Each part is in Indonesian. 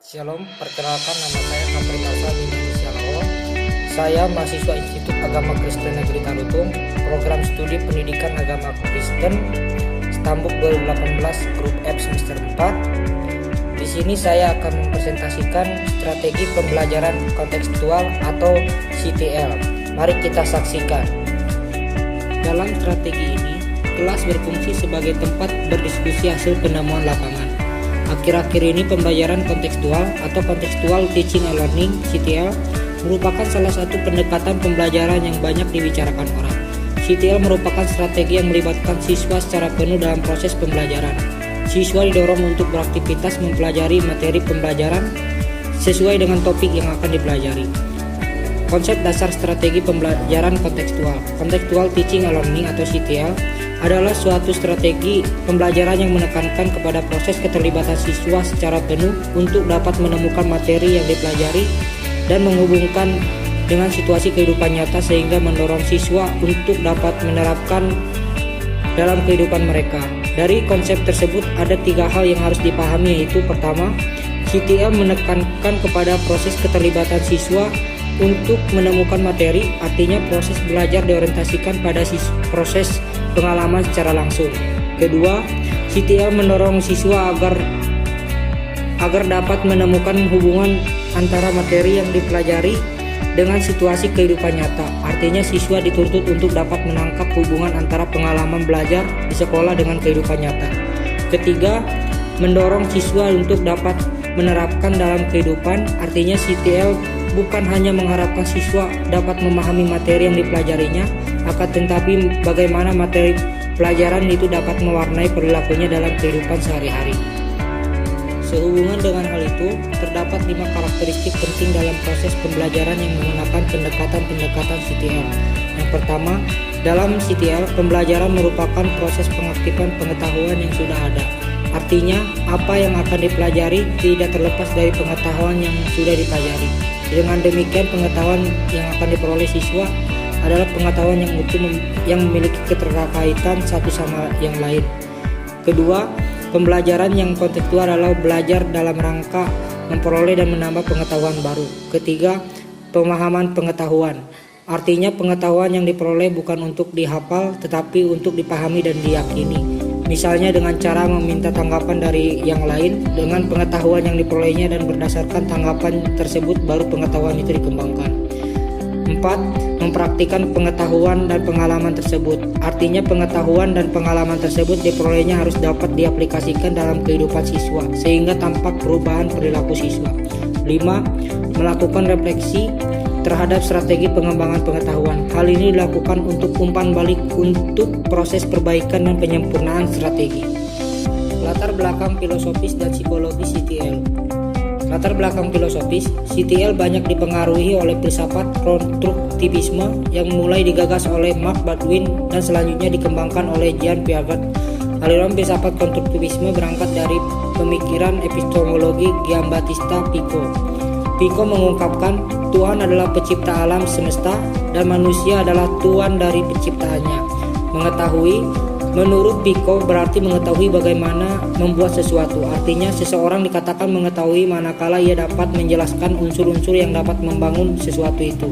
Shalom, perkenalkan nama saya Kapri Asa bin Sialawo. Saya mahasiswa Institut Agama Kristen Negeri Tarutung, program studi pendidikan agama Kristen, Stambuk 2018, grup F semester 4. Di sini saya akan mempresentasikan strategi pembelajaran kontekstual atau CTL. Mari kita saksikan. Dalam strategi ini, kelas berfungsi sebagai tempat berdiskusi hasil penemuan lapangan. Akhir-akhir ini pembelajaran kontekstual atau Contextual Teaching and Learning (CTL) merupakan salah satu pendekatan pembelajaran yang banyak dibicarakan orang. CTL merupakan strategi yang melibatkan siswa secara penuh dalam proses pembelajaran. Siswa didorong untuk beraktivitas mempelajari materi pembelajaran sesuai dengan topik yang akan dipelajari. Konsep dasar strategi pembelajaran kontekstual, Contextual Teaching and Learning atau CTL, adalah suatu strategi pembelajaran yang menekankan kepada proses keterlibatan siswa secara penuh untuk dapat menemukan materi yang dipelajari dan menghubungkan dengan situasi kehidupan nyata sehingga mendorong siswa untuk dapat menerapkan dalam kehidupan mereka. Dari konsep tersebut ada 3 hal yang harus dipahami, yaitu pertama, CTL menekankan kepada proses keterlibatan siswa untuk menemukan materi, artinya proses belajar diorientasikan pada proses pengalaman secara langsung. Kedua, CTL mendorong siswa agar dapat menemukan hubungan antara materi yang dipelajari dengan situasi kehidupan nyata. Artinya siswa dituntut untuk dapat menangkap hubungan antara pengalaman belajar di sekolah dengan kehidupan nyata. Ketiga, mendorong siswa untuk dapat menerapkan dalam kehidupan. Artinya CTL bukan hanya mengharapkan siswa dapat memahami materi yang dipelajarinya, akan tetapi bagaimana materi pelajaran itu dapat mewarnai perilakunya dalam kehidupan sehari-hari. Sehubungan dengan hal itu, terdapat 5 karakteristik penting dalam proses pembelajaran yang menggunakan pendekatan-pendekatan CTL. Yang pertama, dalam CTL, pembelajaran merupakan proses pengaktifan pengetahuan yang sudah ada. Artinya, apa yang akan dipelajari tidak terlepas dari pengetahuan yang sudah dipelajari. Dengan demikian, pengetahuan yang akan diperoleh siswa adalah pengetahuan yang utuh yang memiliki keterkaitan satu sama yang lain. Kedua, pembelajaran yang kontekstual adalah belajar dalam rangka memperoleh dan menambah pengetahuan baru. Ketiga, pemahaman pengetahuan. Artinya pengetahuan yang diperoleh bukan untuk dihafal tetapi untuk dipahami dan diyakini. Misalnya dengan cara meminta tanggapan dari yang lain dengan pengetahuan yang diperolehnya, dan berdasarkan tanggapan tersebut baru pengetahuan itu dikembangkan. 4. Mempraktikkan pengetahuan dan pengalaman tersebut. Artinya pengetahuan dan pengalaman tersebut diperolehnya harus dapat diaplikasikan dalam kehidupan siswa sehingga tampak perubahan perilaku siswa. 5. Melakukan refleksi terhadap strategi pengembangan pengetahuan. Hal ini dilakukan untuk umpan balik untuk proses perbaikan dan penyempurnaan strategi. Latar belakang filosofis dan psikologi CTL. Latar belakang filosofis, CTL banyak dipengaruhi oleh filsafat konstruktivisme yang mulai digagas oleh Mark Baldwin dan selanjutnya dikembangkan oleh Jean Piaget. Aliran filsafat konstruktivisme berangkat dari pemikiran epistemologi Giambattista Vico. Vico mengungkapkan Tuhan adalah pencipta alam semesta dan manusia adalah tuan dari penciptaannya. Mengetahui, menurut Vico, berarti mengetahui bagaimana membuat sesuatu. Artinya seseorang dikatakan mengetahui manakala ia dapat menjelaskan unsur-unsur yang dapat membangun sesuatu itu.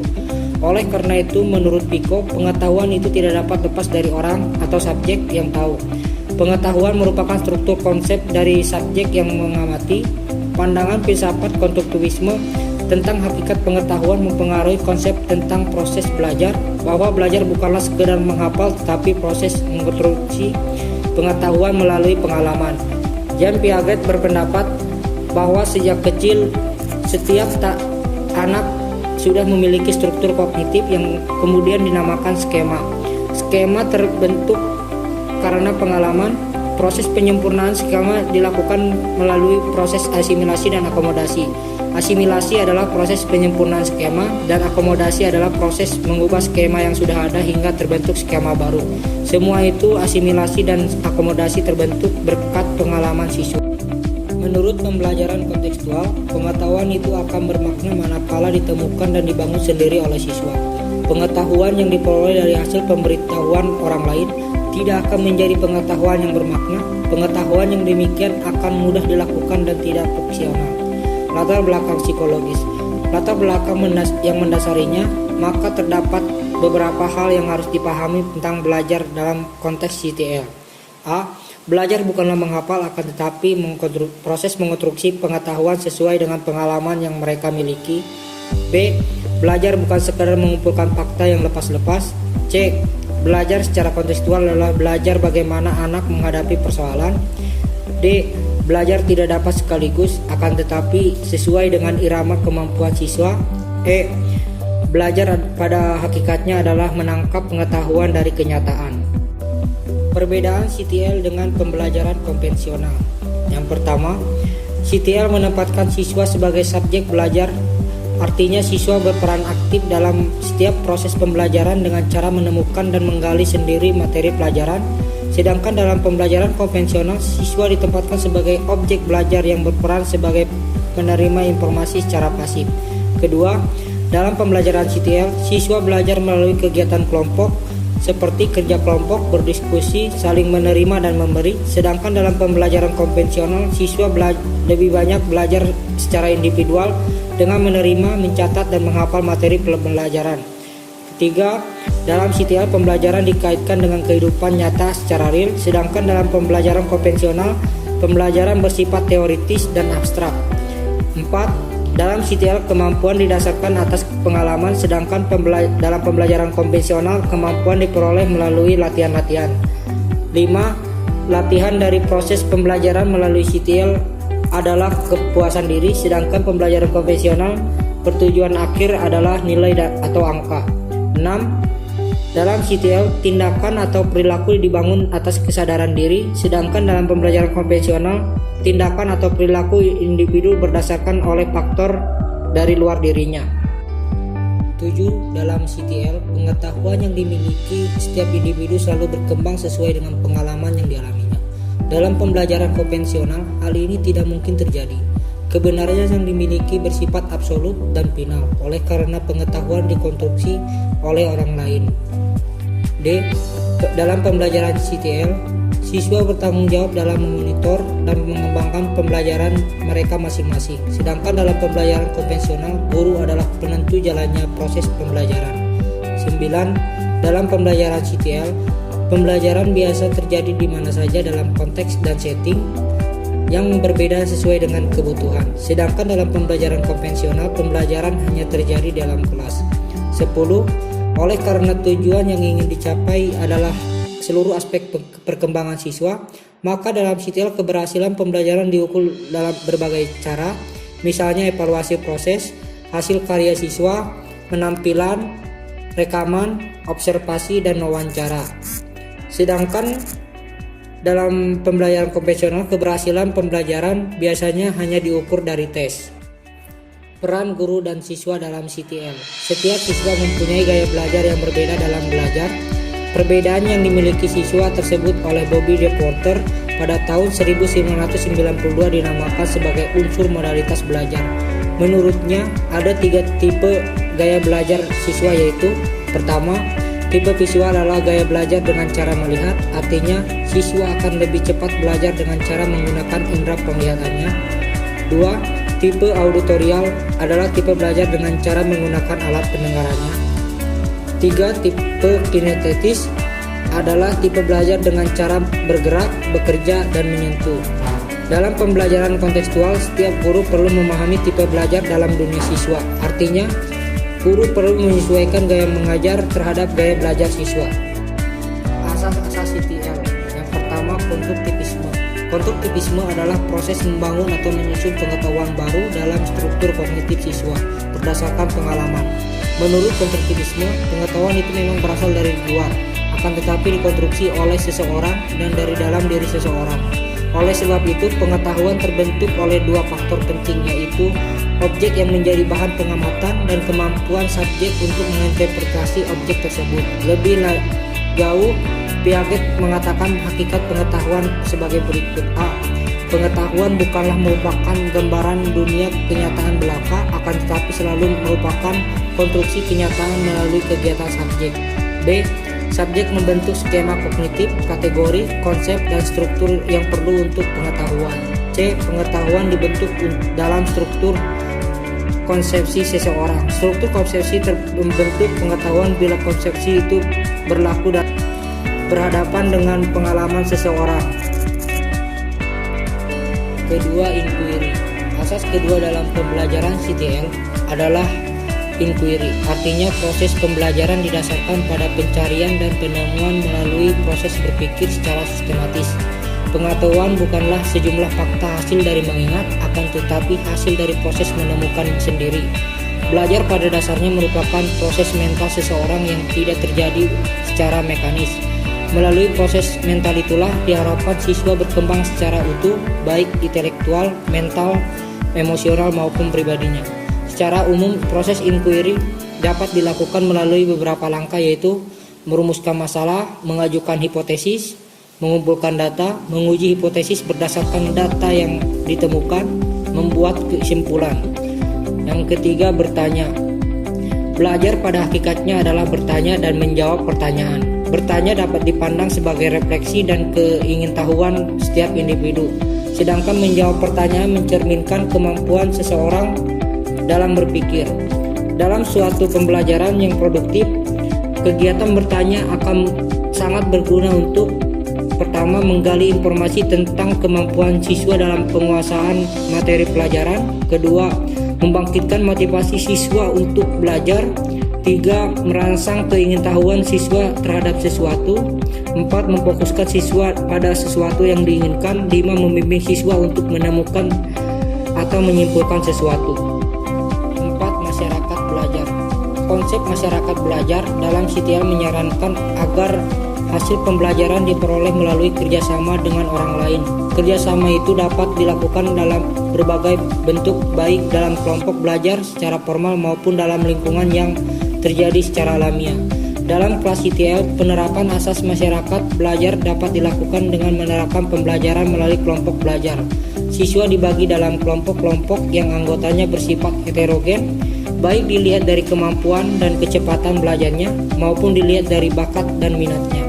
Oleh karena itu, menurut Vico, pengetahuan itu tidak dapat lepas dari orang atau subjek yang tahu. Pengetahuan merupakan struktur konsep dari subjek yang mengamati. Pandangan filsafat konstruktivisme tentang hakikat pengetahuan mempengaruhi konsep tentang proses belajar, bahwa belajar bukanlah sekedar menghafal tetapi proses mengonstruksi pengetahuan melalui pengalaman. Jean Piaget berpendapat bahwa sejak kecil setiap anak sudah memiliki struktur kognitif yang kemudian dinamakan skema. Skema terbentuk karena pengalaman. Proses penyempurnaan skema dilakukan melalui proses asimilasi dan akomodasi. Asimilasi adalah proses penyempurnaan skema dan akomodasi adalah proses mengubah skema yang sudah ada hingga terbentuk skema baru. Semua itu, asimilasi dan akomodasi, terbentuk berkat pengalaman siswa. Menurut pembelajaran kontekstual, pengetahuan itu akan bermakna manakala ditemukan dan dibangun sendiri oleh siswa. Pengetahuan yang diperoleh dari hasil pemberitahuan orang lain tidak akan menjadi pengetahuan yang bermakna. Pengetahuan yang demikian akan mudah dilakukan dan tidak fungsional. latar belakang psikologis. Latar belakang yang mendasarinya, maka terdapat beberapa hal yang harus dipahami tentang belajar dalam konteks CTL. A. Belajar bukanlah menghafal, akan tetapi proses mengonstruksi pengetahuan sesuai dengan pengalaman yang mereka miliki. B. Belajar bukan sekadar mengumpulkan fakta yang lepas-lepas. C. Belajar secara kontekstual adalah belajar bagaimana anak menghadapi persoalan. D. Belajar tidak dapat sekaligus, akan tetapi sesuai dengan irama kemampuan siswa. E. Belajar pada hakikatnya adalah menangkap pengetahuan dari kenyataan. Perbedaan CTL dengan pembelajaran konvensional. Yang pertama, CTL menempatkan siswa sebagai subjek belajar. Artinya siswa berperan aktif dalam setiap proses pembelajaran dengan cara menemukan dan menggali sendiri materi pelajaran. Sedangkan dalam pembelajaran konvensional, siswa ditempatkan sebagai objek belajar yang berperan sebagai penerima informasi secara pasif. Kedua, dalam pembelajaran CTL, siswa belajar melalui kegiatan kelompok seperti kerja kelompok, berdiskusi, saling menerima dan memberi. Sedangkan dalam pembelajaran konvensional, siswa lebih banyak belajar secara individual dengan menerima, mencatat, dan menghafal materi pembelajaran. Ketiga, dalam CTL pembelajaran dikaitkan dengan kehidupan nyata secara real, sedangkan dalam pembelajaran konvensional, pembelajaran bersifat teoritis dan abstrak. 4. Dalam CTL kemampuan didasarkan atas pengalaman, sedangkan dalam pembelajaran konvensional kemampuan diperoleh melalui latihan-latihan. 5. Latihan dari proses pembelajaran melalui CTL adalah kepuasan diri, sedangkan pembelajaran konvensional bertujuan akhir adalah nilai atau angka. 6. Dalam CTL, tindakan atau perilaku dibangun atas kesadaran diri, sedangkan dalam pembelajaran konvensional, tindakan atau perilaku individu berdasarkan oleh faktor dari luar dirinya. 7. Dalam CTL, pengetahuan yang dimiliki setiap individu selalu berkembang sesuai dengan pengalaman yang dialaminya. Dalam pembelajaran konvensional, hal ini tidak mungkin terjadi. Kebenaran yang dimiliki bersifat absolut dan final, oleh karena pengetahuan dikonstruksi oleh orang lain. D. Dalam pembelajaran CTL, siswa bertanggung jawab dalam memonitor dan mengembangkan pembelajaran mereka masing-masing. Sedangkan dalam pembelajaran konvensional, guru adalah penentu jalannya proses pembelajaran. 9. Dalam pembelajaran CTL, pembelajaran biasa terjadi di mana saja dalam konteks dan setting yang berbeda sesuai dengan kebutuhan. Sedangkan dalam pembelajaran konvensional, pembelajaran hanya terjadi dalam kelas. 10. Oleh karena tujuan yang ingin dicapai adalah seluruh aspek perkembangan siswa, maka dalam CTL keberhasilan pembelajaran diukur dalam berbagai cara, misalnya evaluasi proses, hasil karya siswa, penampilan, rekaman, observasi, dan wawancara. Sedangkan dalam pembelajaran konvensional, keberhasilan pembelajaran biasanya hanya diukur dari tes. Peran guru dan siswa dalam CTL. Setiap siswa mempunyai gaya belajar yang berbeda dalam belajar. Perbedaan yang dimiliki siswa tersebut oleh Bobby De Porter pada tahun 1992 dinamakan sebagai unsur modalitas belajar. Menurutnya, ada 3 tipe gaya belajar siswa, yaitu: pertama, tipe visual adalah gaya belajar dengan cara melihat, artinya siswa akan lebih cepat belajar dengan cara menggunakan indera penglihatannya. 2. Tipe auditorial adalah tipe belajar dengan cara menggunakan alat pendengarannya. 3. Tipe kinestetis adalah tipe belajar dengan cara bergerak, bekerja, dan menyentuh. Dalam pembelajaran kontekstual, setiap guru perlu memahami tipe belajar dalam dunia siswa. Artinya, guru perlu menyesuaikan gaya mengajar terhadap gaya belajar siswa. Asas-asas CTL. Yang pertama, konstruktivisme. Konstruktivisme adalah proses membangun atau menyusun pengetahuan baru dalam struktur kognitif siswa berdasarkan pengalaman. Menurut konstruktivisme, pengetahuan itu memang berasal dari luar, akan tetapi dikonstruksi oleh seseorang dan dari dalam diri seseorang. Oleh sebab itu, pengetahuan terbentuk oleh 2 faktor penting, yaitu objek yang menjadi bahan pengamatan dan kemampuan subjek untuk menginterpretasi objek tersebut. Lebih jauh, Piaget mengatakan hakikat pengetahuan sebagai berikut. A. Pengetahuan bukanlah merupakan gambaran dunia kenyataan belaka, akan tetapi selalu merupakan konstruksi kenyataan melalui kegiatan subjek. B. Subjek membentuk skema kognitif, kategori, konsep, dan struktur yang perlu untuk pengetahuan. C. Pengetahuan dibentuk dalam struktur konsepsi seseorang. Struktur konsepsi membentuk pengetahuan bila konsepsi itu berlaku dan berhadapan dengan pengalaman seseorang. Kedua, inquiry. Asas kedua dalam pembelajaran CTL adalah inquiry. Artinya proses pembelajaran didasarkan pada pencarian dan penemuan melalui proses berpikir secara sistematis. Pengetahuan bukanlah sejumlah fakta hasil dari mengingat, akan tetapi hasil dari proses menemukan sendiri. Belajar pada dasarnya merupakan proses mental seseorang yang tidak terjadi secara mekanis. Melalui proses mental itulah diharapkan siswa berkembang secara utuh, baik intelektual, mental, emosional maupun pribadinya. Secara umum, proses inquiry dapat dilakukan melalui beberapa langkah, yaitu merumuskan masalah, mengajukan hipotesis, mengumpulkan data, menguji hipotesis berdasarkan data yang ditemukan, membuat kesimpulan. Yang ketiga, bertanya. Belajar pada hakikatnya adalah bertanya dan menjawab pertanyaan. Bertanya dapat dipandang sebagai refleksi dan keingintahuan setiap individu, sedangkan menjawab pertanyaan mencerminkan kemampuan seseorang dalam berpikir. Dalam suatu pembelajaran yang produktif, kegiatan bertanya akan sangat berguna untuk pertama, menggali informasi tentang kemampuan siswa dalam penguasaan materi pelajaran. Kedua, membangkitkan motivasi siswa untuk belajar. 3. Merangsang keingintahuan siswa terhadap sesuatu. 4. Memfokuskan siswa pada sesuatu yang diinginkan. 5. Membimbing siswa untuk menemukan atau menyimpulkan sesuatu. 4. Masyarakat belajar. Konsep masyarakat belajar dalam CTL menyarankan agar hasil pembelajaran diperoleh melalui kerjasama dengan orang lain. Kerjasama itu dapat dilakukan dalam berbagai bentuk, baik dalam kelompok belajar secara formal maupun dalam lingkungan yang terjadi secara alamiah. Dalam kelas CTL, penerapan asas masyarakat belajar dapat dilakukan dengan menerapkan pembelajaran melalui kelompok belajar. Siswa dibagi dalam kelompok-kelompok yang anggotanya bersifat heterogen, baik dilihat dari kemampuan dan kecepatan belajarnya maupun dilihat dari bakat dan minatnya.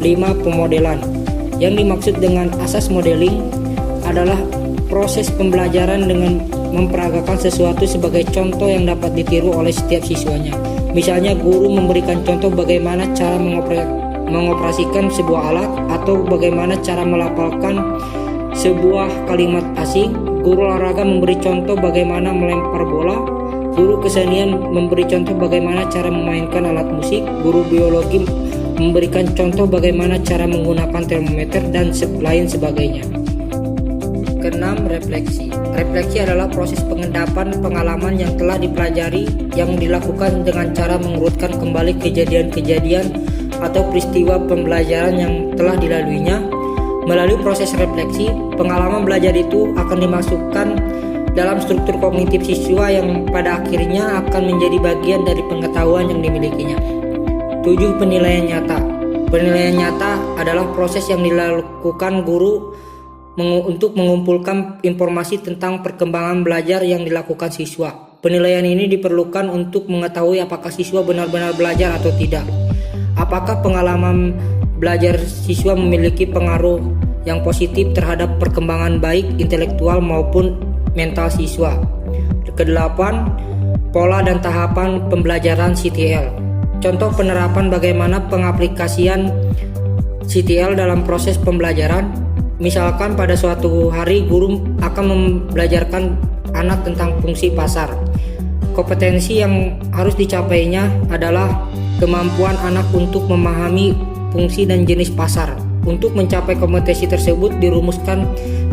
5. Pemodelan. Yang dimaksud dengan asas modeling adalah proses pembelajaran dengan memperagakan sesuatu sebagai contoh yang dapat ditiru oleh setiap siswanya. Misalnya, guru memberikan contoh bagaimana cara mengoperasikan sebuah alat atau bagaimana cara melafalkan sebuah kalimat asing. Guru olahraga memberi contoh bagaimana melempar bola. Guru kesenian memberi contoh bagaimana cara memainkan alat musik. Guru biologi memberikan contoh bagaimana cara menggunakan termometer dan lain sebagainya. Keenam, refleksi. Refleksi adalah proses pengendapan pengalaman yang telah dipelajari yang dilakukan dengan cara mengurutkan kembali kejadian-kejadian atau peristiwa pembelajaran yang telah dilaluinya. Melalui proses refleksi, pengalaman belajar itu akan dimasukkan dalam struktur kognitif siswa yang pada akhirnya akan menjadi bagian dari pengetahuan yang dimilikinya. 7. Penilaian nyata. Penilaian nyata adalah proses yang dilakukan guru untuk mengumpulkan informasi tentang perkembangan belajar yang dilakukan siswa. Penilaian ini diperlukan untuk mengetahui apakah siswa benar-benar belajar atau tidak. Apakah pengalaman belajar siswa memiliki pengaruh yang positif terhadap perkembangan baik intelektual maupun mental siswa. Kedelapan, pola dan tahapan pembelajaran CTL. Contoh penerapan bagaimana pengaplikasian CTL dalam proses pembelajaran. Misalkan pada suatu hari guru akan membelajarkan anak tentang fungsi pasar. Kompetensi yang harus dicapainya adalah kemampuan anak untuk memahami fungsi dan jenis pasar. Untuk mencapai kompetensi tersebut dirumuskan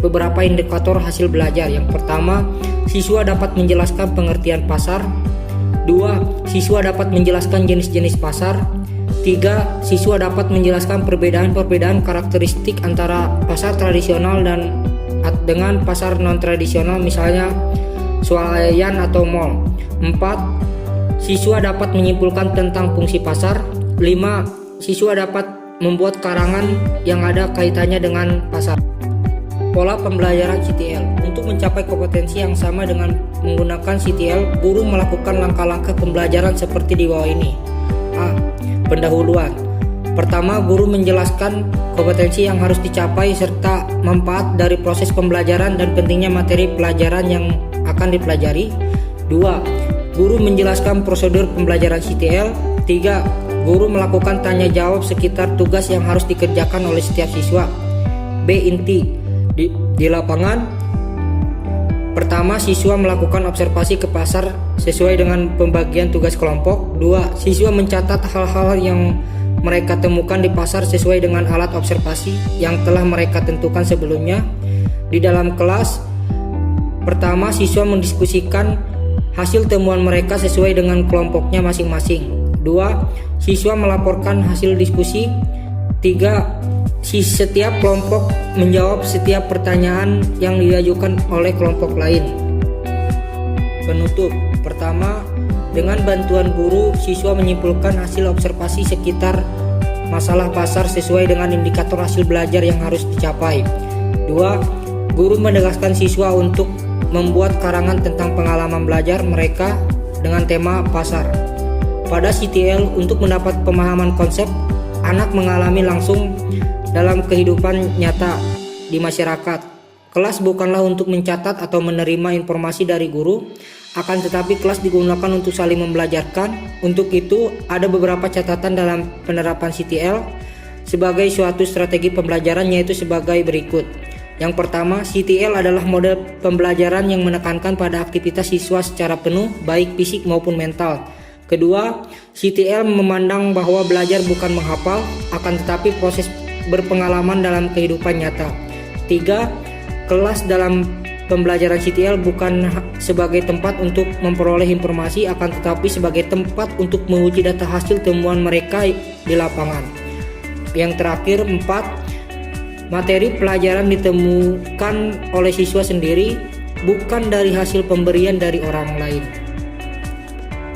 beberapa indikator hasil belajar. Yang pertama, siswa dapat menjelaskan pengertian pasar. 2. Siswa dapat menjelaskan jenis-jenis pasar. 3. Siswa dapat menjelaskan perbedaan-perbedaan karakteristik antara pasar tradisional dan dengan pasar non-tradisional, misalnya swalayan atau mall. 4. Siswa dapat menyimpulkan tentang fungsi pasar. 5. Siswa dapat membuat karangan yang ada kaitannya dengan pasar. Pola pembelajaran CTL. Untuk mencapai kompetensi yang sama dengan menggunakan CTL, guru melakukan langkah-langkah pembelajaran seperti di bawah ini. A. Pendahuluan. Pertama, guru menjelaskan kompetensi yang harus dicapai serta manfaat dari proses pembelajaran dan pentingnya materi pelajaran yang akan dipelajari. 2. Guru menjelaskan prosedur pembelajaran CTL. 3. Guru melakukan tanya jawab sekitar tugas yang harus dikerjakan oleh setiap siswa. B. Inti di lapangan. Pertama, siswa melakukan observasi ke pasar sesuai dengan pembagian tugas kelompok. 2. Siswa mencatat hal-hal yang mereka temukan di pasar sesuai dengan alat observasi yang telah mereka tentukan sebelumnya. Di dalam kelas, pertama, siswa mendiskusikan hasil temuan mereka sesuai dengan kelompoknya masing-masing. 2. Siswa melaporkan hasil diskusi. 3. Setiap kelompok menjawab setiap pertanyaan yang diajukan oleh kelompok lain. Penutup. Pertama, dengan bantuan guru, siswa menyimpulkan hasil observasi sekitar masalah pasar sesuai dengan indikator hasil belajar yang harus dicapai. 2. Guru menegaskan siswa untuk membuat karangan tentang pengalaman belajar mereka dengan tema pasar. Pada CTL, untuk mendapat pemahaman konsep, anak mengalami langsung dalam kehidupan nyata di masyarakat. Kelas bukanlah untuk mencatat atau menerima informasi dari guru, akan tetapi kelas digunakan untuk saling membelajarkan. Untuk itu, ada beberapa catatan dalam penerapan CTL sebagai suatu strategi pembelajaran, yaitu sebagai berikut. Yang pertama, CTL adalah model pembelajaran yang menekankan pada aktivitas siswa secara penuh, baik fisik maupun mental. Kedua, CTL memandang bahwa belajar bukan menghafal, akan tetapi proses berpengalaman dalam kehidupan nyata. 3. Kelas dalam pembelajaran CTL bukan sebagai tempat untuk memperoleh informasi, akan tetapi sebagai tempat untuk menguji data hasil temuan mereka di lapangan. Yang terakhir, 4. Materi pelajaran ditemukan oleh siswa sendiri, bukan dari hasil pemberian dari orang lain.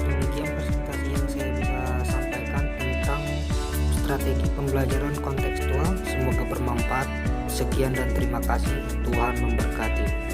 Demikian presentasi yang saya bisa sampaikan tentang strategi pembelajaran kontekstual. Semoga bermanfaat. Sekian dan terima kasih. Tuhan memberkati.